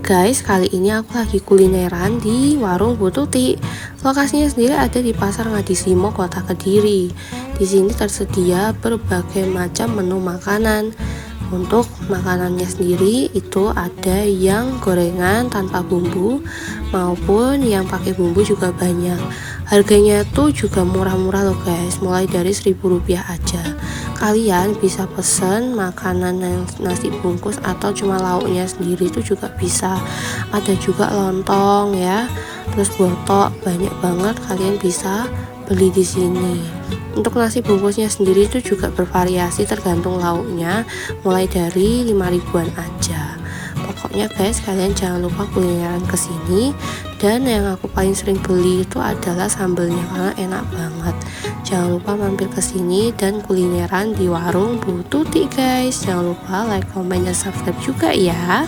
Guys, kali ini aku lagi kulineran di warung Bu Tuti. Lokasinya sendiri ada di Pasar Ngadisimo, Kota Kediri. Di sini tersedia berbagai macam menu makanan. Untuk makanannya sendiri itu ada yang gorengan tanpa bumbu maupun yang pakai bumbu juga banyak. Harganya tuh juga murah-murah loh guys, mulai dari Rp1.000 aja. Kalian bisa pesen makanan yang nasi bungkus atau cuma lauknya sendiri itu juga bisa. Ada juga lontong ya, terus botok, banyak banget kalian bisa beli di sini. Untuk nasi bungkusnya sendiri itu juga bervariasi tergantung lauknya, mulai dari 5.000-an aja. Pokoknya guys, kalian jangan lupa kulineran kesini. Dan yang aku paling sering beli itu adalah sambelnya karena enak banget. Jangan lupa mampir kesini dan kulineran di warung Bu Tuti guys. Jangan lupa like, comment, dan subscribe juga ya.